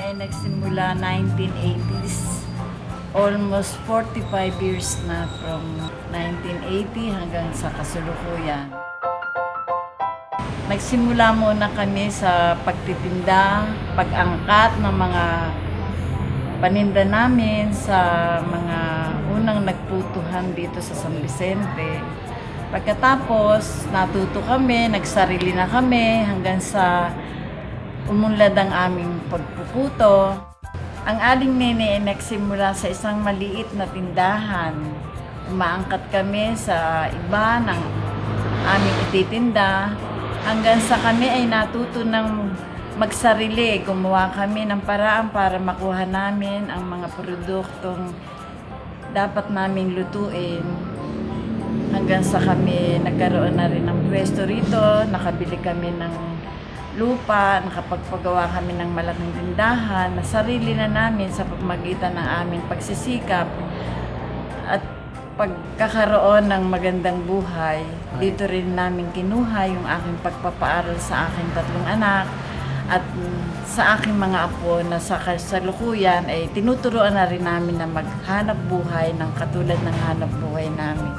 ay nagsimula 1980s. Almost 45 years na from 1980 hanggang sa kasalukuyan. Nagsimula muna kami sa pagtitinda, pag-angkat ng mga paninda namin sa mga unang nagputuhan dito sa San Vicente. Pagkatapos, natuto kami, nagsarili na kami hanggang sa umunlad ang aming pagpuputo. Ang Aling Nene ay nagsimula sa isang maliit na tindahan. Umaangkat kami sa iba ng aming ititinda hanggang sa kami ay natuto ng magsarili. Gumawa kami ng paraan para makuha namin ang mga produktong dapat naming lutuin. Hanggang sa kami nagkaroon na rin ng pwesto rito, nakabili kami ng lupa, nakapagpagawa kami ng malaking tindahan na sarili na namin sa pamamagitan ng aming pagsisikap at pagkakaroon ng magandang buhay. Dito rin namin kinuha yung aking pagpapaaral sa aking 3 anak at sa aking mga apo na sa kasalukuyan ay tinuturuan na rin namin na maghanap buhay ng katulad ng hanap buhay namin.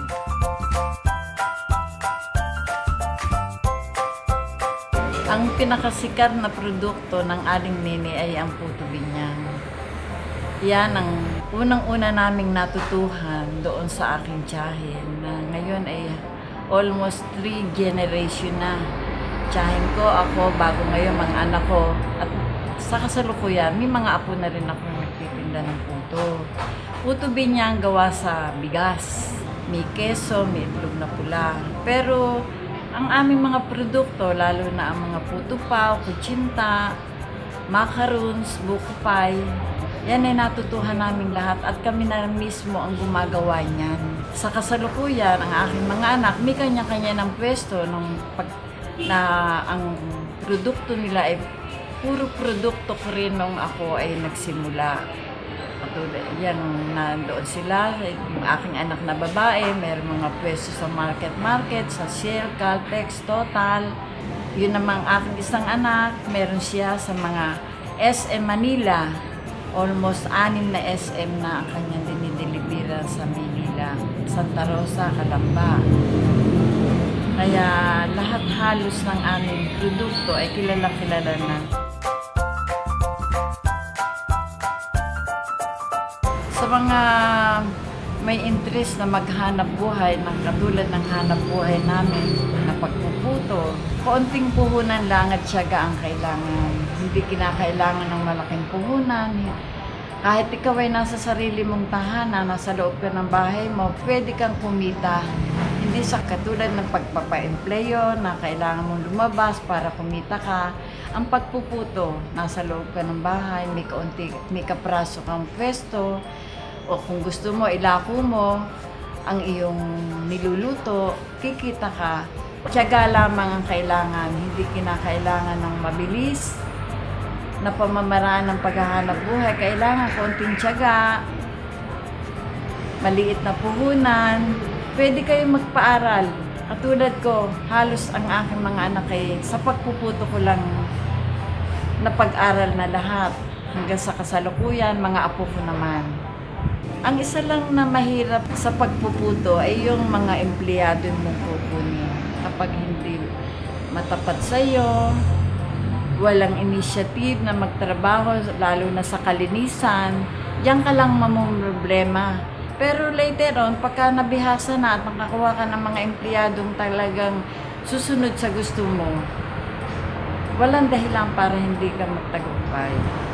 Ang pinakasikat na produkto ng Aling Nene ay ang puto binyang. Yan ang unang-una naming natutuhan doon sa aking tiyahin na ngayon ay almost 3 generation na. Tiyahin ko, ako, bago ngayon mga anak ko. At sa kasalukuyan, may mga apo na rin ako nagtitinda ng puto. Puto binyang gawa sa bigas. May keso, may itlog na pula. Pero ang aming mga produkto, lalo na ang mga puto pao, kutsinta, macaroons, buko pie, yan ay natutuhan namin lahat at kami na mismo ang gumagawa niyan. Sa kasalukuyan, ang aking mga anak, may kanya-kanya ng pwesto na ang produkto nila ay puro produkto ko rin nung ako ay nagsimula. Yan, nandoon sila, yung aking anak na babae, may mga pwesto sa market, sa Shell, Caltex, Total. Yun namang aking isang anak, meron siya sa mga SM Manila. Almost 6 na SM na ang kanyang dinideliveran sa Manila, Santa Rosa, Calamba. Kaya lahat halos ng aming produkto ay kilala-kilala na. Sa mga may interest na maghanap buhay ng katulad ng hanap buhay namin na pagpuputo, kaunting puhunan lang at tiyaga ang kailangan. Hindi kinakailangan ng malaking puhunan. Kahit ikaw ay nasa sarili mong tahanan, nasa loob ka ng bahay mo, pwede kang kumita. Hindi sa katulad ng pagpapa-empleyo na kailangan mong lumabas para kumita ka. Ang pagpuputo, nasa loob ka ng bahay, may kapraso kang pwesto, o kung gusto mo, ilako mo ang iyong niluluto, kikita ka. Tiyaga lamang ang kailangan, hindi kinakailangan ng mabilis na pamamaraan ng paghahanap buhay. Kailangan konting tiyaga, maliit na puhunan, pwede kayong magpaaral. Katulad ko, halos ang aking mga anak ay sa pagpuputo ko lang napag-aral na lahat. Hanggang sa kasalukuyan, mga apo ko naman. Ang isa lang na mahirap sa pagpuputo ay yung mga empleyado mong kukunin. Kapag hindi matapat sa'yo, walang initiative na magtrabaho, lalo na sa kalinisan, diyan ka lang mamumroblema. Pero later on, pagka nabihasa na at nakakuha ka ng mga empleyadong talagang susunod sa gusto mo, walang dahilan para hindi ka magtagumpay.